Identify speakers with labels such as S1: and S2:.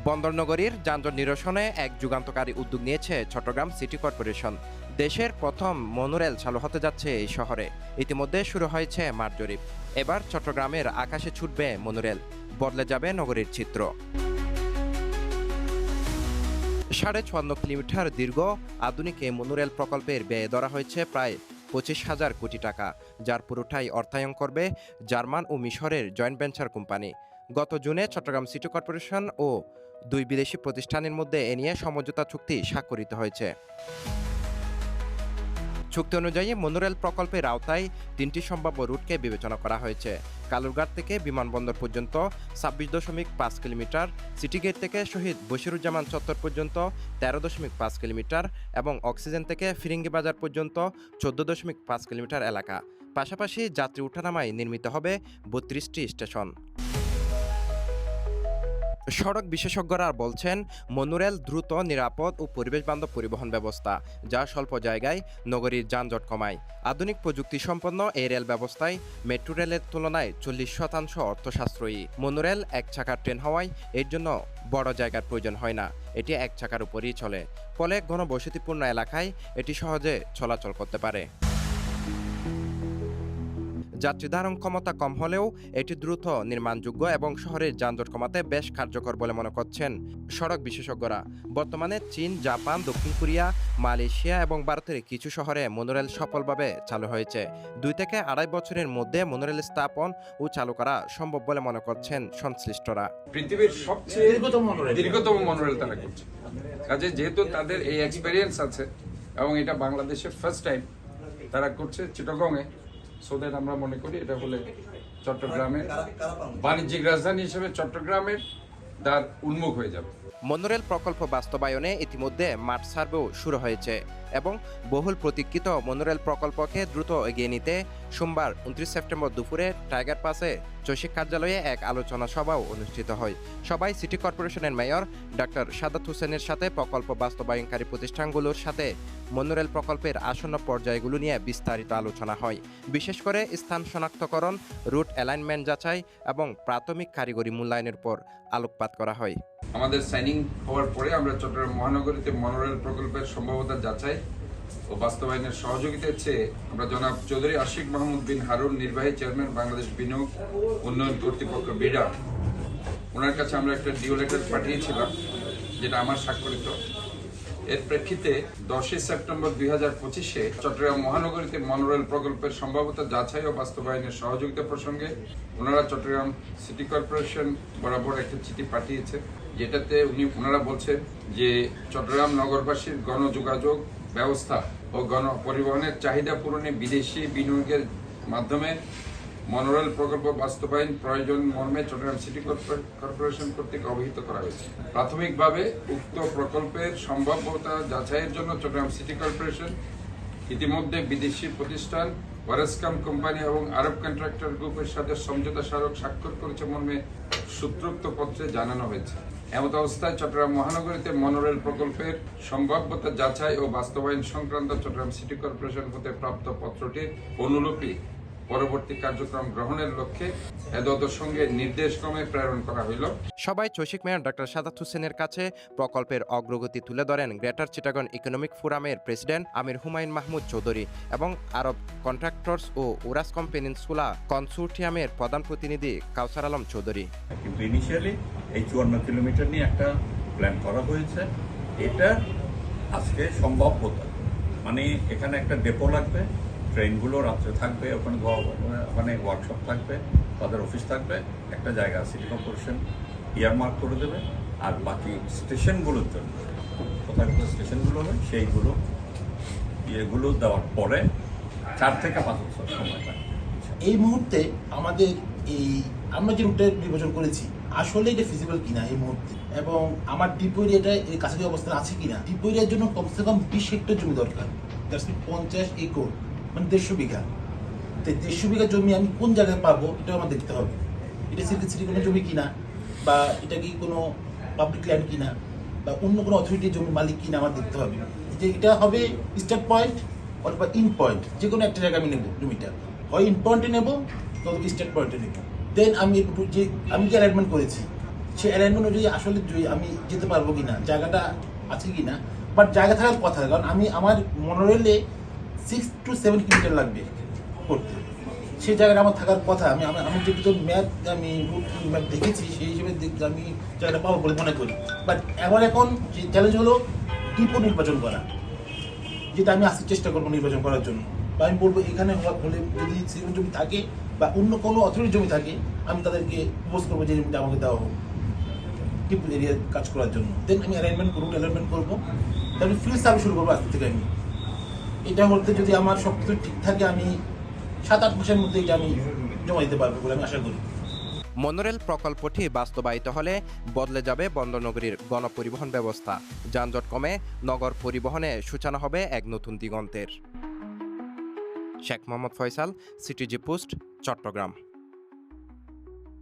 S1: বন্দরনগরীর যানজট নিরসনে এক যুগান্তকারী উদ্যোগ নিয়েছে চট্টগ্রাম সিটি কর্পোরেশন। দেশের প্রথম মনোরেল চালু হতে যাচ্ছে এই শহরে। ইতিমধ্যে শুরু হয়েছে মাঠ জরিপ। এবার চট্টগ্রামের আকাশে ছুটবে মনোরেল, বদলে যাবে নগরীর চিত্র। ৫৫ কিলোমিটার দীর্ঘ আধুনিক এই মনোরেল প্রকল্পের ব্যয় ধরা হয়েছে প্রায় ২৫,০০০ কোটি টাকা, যার পুরোটাই অর্থায়ন করবে জার্মান ও মিশরের জয়েন্ট ভেঞ্চার কোম্পানি। গত জুনে চট্টগ্রাম সিটি কর্পোরেশন ও দুই বিদেশি প্রতিষ্ঠানের মধ্যে এ নিয়ে সমঝোতা চুক্তি স্বাক্ষরিত হয়েছে। চুক্তি অনুযায়ী মনোরেল প্রকল্পের আওতায় ৩টি সম্ভাব্য রুটকে বিবেচনা করা হয়েছে। কালুরঘাট থেকে বিমানবন্দর পর্যন্ত ২৬.৫ কিলোমিটার, সিটি গেট থেকে শহীদ বশিরুজ্জামান চত্বর পর্যন্ত ১৩.৫ কিলোমিটার এবং অক্সিজেন থেকে ফিরিঙ্গি বাজার পর্যন্ত ১৪.৫ কিলোমিটার এলাকা। পাশাপাশি যাত্রী ওঠানামায় নির্মিত হবে ৩২টি স্টেশন। সড়ক বিশেষজ্ঞরা বলছেন, মনোরেল দ্রুত, নিরাপদ ও পরিবেশবান্ধব পরিবহন ব্যবস্থা, যা স্বল্প জায়গায় নগরীর যানজট কমায়। আধুনিক প্রযুক্তি সম্পন্ন এই রেল ব্যবস্থায় মেট্রো রেলের তুলনায় ৪০% অর্থ সাশ্রয়ী। মনোরেল এক চাকার ট্রেন হওয়ায় এর জন্য বড় জায়গার প্রয়োজন হয় না, এটি এক চাকার উপরই চলে। ফলে ঘনবসতিপূর্ণ এলাকায় এটি সহজে চলাচল করতে পারে। যাত্রী ধারণ ক্ষমতা কম হলেও এটি দ্রুত, নির্মাণযোগ্য এবং শহরের যানজট কমাতে বেশ কার্যকর বলে মনে করছেন সড়ক বিশেষজ্ঞরা। বর্তমানে চীন, জাপান, দক্ষিণ কোরিয়া, মালয়েশিয়া এবং ভারতের কিছু শহরে মনোরেল সফলভাবে চালু হয়েছে। ২ থেকে ২.৫ বছরের মধ্যে মনোরেল স্থাপন ও চালু করা সম্ভব বলে মনে করছেন সংশ্লিষ্টরা।
S2: পৃথিবীর সবচেয়ে দীর্ঘতম মনোরেল তারা করছে। কাজে যেহেতু তাদের এই এক্সপেরিয়েন্স আছে এবং এটা বাংলাদেশের ফার্স্ট টাইম তারা করছে চিটাগংয়ে, সোদের আমরা মনে করি এটা বলে চট্টগ্রামের বাণিজ্যিক রাজধানী হিসেবে চট্টগ্রামের দ্বার উন্মুখ হয়ে যাবে।
S1: মনোরেল প্রকল্প বাস্তবায়নে ইতিমধ্যে মাঠ সার্ভেও শুরু হয়েছে এবং বহুল প্রতীক্ষিত মনোরেল প্রকল্পকে দ্রুত এগিয়ে নিতে সোমবার ২৯ সেপ্টেম্বর দুপুরে টাইগার পাসে চৈশিক কার্যালয়ে এক আলোচনা সভাও অনুষ্ঠিত হয়। সবাই সিটি কর্পোরেশনের মেয়র ডাক্তার সাদাত হোসেনের সাথে প্রকল্প বাস্তবায়নকারী প্রতিষ্ঠানগুলোর সাথে মনোরেল প্রকল্পের আসন্ন পর্যায়গুলো নিয়ে বিস্তারিত আলোচনা হয়। বিশেষ করে স্থান শনাক্তকরণ, রুট অ্যালাইনমেন্ট যাচাই এবং প্রাথমিক কারিগরি মূল্যায়নের উপর আলোকপাত করা হয়।
S2: আমাদের সাইনিং হওয়ার পরে আমরা চট্টগ্রাম মহানগরীতে মনোরেল প্রকল্পের সম্ভাব্যতা যাচাই ও বাস্তবায়নের সহযোগিতার চেয়ে আমরা জনাব চৌধুরী আশিক মাহমুদ বিন হারুন, নির্বাহী চেয়ারম্যান বাংলাদেশ বিনিয়োগ উন্নয়ন কর্তৃপক্ষ বিডা, ওনার কাছে আমরা একটা ডিও লেটার পাঠিয়েছিলাম যেটা আমার স্বাক্ষরিত। এর প্রেক্ষিতে ১০ সেপ্টেম্বর ২০২৫-এ চট্টগ্রাম মহানগরীতে মনোরেল প্রকল্পের সম্ভাব্যতা যাচাই ও বাস্তবায়নের সহযোগিতা প্রসঙ্গে ওনারা চট্টগ্রাম সিটি কর্পোরেশন বরাবর একটা চিঠি পাঠিয়েছে, যেটাতে ওনারা বলছেন যে চট্টগ্রাম নগরবাসীর গণযোগাযোগ ব্যবস্থা ও গণপরিবহনের চাহিদা পূরণে বিদেশি বিনিয়োগের মাধ্যমে মনোরেল প্রকল্প বাস্তবায়ন প্রয়োজন মর্মে চট্টগ্রাম সিটি কর্পোরেশন কর্তৃক অবহিত করা হয়েছে। প্রাথমিকভাবে উক্ত প্রকল্পের সম্ভাব্যতা যাচাইয়ের জন্য চট্টগ্রাম সিটি কর্পোরেশন ইতিমধ্যে বিদেশি প্রতিষ্ঠান ওয়ারেসকাম কোম্পানি এবং আরব কন্ট্রাক্টর গ্রুপের সাথে সমঝোতা স্মারক স্বাক্ষর করেছে মর্মে সূত্রোক্ত পত্রে জানানো হয়েছে। এমত অবস্থায় চট্টগ্রাম মহানগরীতে মনোরেল প্রকল্পের সম্ভাব্যতা যাচাই ও বাস্তবায়ন সংক্রান্ত চট্টগ্রাম সিটি কর্পোরেশন হতে প্রাপ্ত পত্রটির অনুলিপি পরবর্তী কার্যক্রম গ্রহণের লক্ষ্যে এদতের সঙ্গে নির্দেশক্রমে প্রেরণ করা হইল।
S1: সবাই চৈশিক মেয়র ডাক্তার সাদাত হোসেনের কাছে প্রকল্পের অগ্রগতি তুলে ধরেন গ্রেটার চিটাগং ইকোনমিক ফোরামের প্রেসিডেন্ট আমির হুমায়ুন মাহমুদ চৌধুরী এবং আরব কন্ট্রাক্টরস ও ওরাসকম পেনিনসুলা কনসোর্টিয়ামের প্রধান প্রতিনিধি কাউসার আলম চৌধুরী।
S3: কিন্তু ইনিশিয়ালি এই ৫৪ কিলোমিটার নিয়ে একটা প্ল্যান করা হয়েছে। এটা আজকে সম্ভাব্যতা মানে এখানে একটা ডেপো লাগবে, ট্রেনগুলো রাত্রে থাকবে, ওখানে ওয়ার্কশপ থাকবে, তাদের অফিস থাকবে, একটা জায়গা সিটি কর্পোরেশন ইয়ারমার্ক করে দেবে। আর বাকি স্টেশনগুলোর জন্য কোথায় কোথায় স্টেশনগুলো হবে সেইগুলো ইয়েগুলো দেওয়ার পরে ৪ থেকে ৫ বছর সময় লাগবে।
S4: এই মুহূর্তে আমাদের আমরা যে রুটটা নির্বাচন করেছি আসলে এটা ফিজিবল কিনা এই মুহূর্তে, এবং আমার ডিপো এরিয়াটা এর কাছাকাছি অবস্থান আছে কিনা। ডিপো এরিয়ার জন্য কমসে কম ২০ হেক্টর জমি দরকার, ৫০ একর মানে ১৫০ বিঘা। তো ১৫০ বিঘা জমি আমি কোন জায়গায় পাবো এটাও আমার দেখতে হবে। এটা সিটি কোনো জমি কিনা, বা এটা কি কোনো পাবলিক ল্যান্ড কিনা, বা অন্য কোনো অথরিটির জমি মালিক কিনা আমার দেখতে হবে। যে এটা হবে স্টার্ট পয়েন্ট অথবা ইন পয়েন্ট, যে কোনো একটা জায়গায় আমি নেবো জমিটা, হয় ইন পয়েন্টে নেবো তবে স্টার্ট পয়েন্টে নেবো। দেন আমি যে অ্যালাইনমেন্ট করেছি সেই অ্যালাইনমেন্ট অনুযায়ী আসলে আমি যেতে পারবো কিনা, জায়গাটা আছে কিনা, বাট জায়গা থাকার কথা, কারণ আমার মনোরেলে 6 to 7 কিলোমিটার লাগবে করতে, সেই জায়গাটা আমার থাকার কথা। আমি যেহেতু ম্যাপ আমি রুট ম্যাপ দেখেছি, সেই হিসেবে আমি জায়গাটা পাবো বলে মনে করি। বাট এখন যে চ্যালেঞ্জ হলো ডিপো নির্বাচন করা, যেটা আমি আজকে চেষ্টা করবো নির্বাচন করার জন্য। বা আমি বলবো এখানে হলে যদি সিভিল জমি থাকে বা অন্য কোনো অথরিটির জমি থাকে, আমি তাদেরকে প্রপোজ করবো যে জমিটা আমাকে দেওয়া হোক ডিপো এরিয়ার কাজ করার জন্য। দেন আমি অ্যালাইনমেন্ট করবো, তারপরে ফিল্ড সার্ভে শুরু করবো আজকে থেকে। আমি এটা বলতে যদি আমার সব কিছু ঠিক থাকে, আমি 7-8 মাসের মধ্যে এটা আমি জমা দিতে পারবো বলে আমি আশা করি।
S1: মনোরেল প্রকল্পটি বাস্তবায়িত হলে বদলে যাবে বন্দরনগরীর গণপরিবহন ব্যবস্থা। যানজট কমে নগর পরিবহনে সূচনা হবে এক নতুন দিগন্তের। Sheikh Mohammad Faisal, CTG post, Chittagong.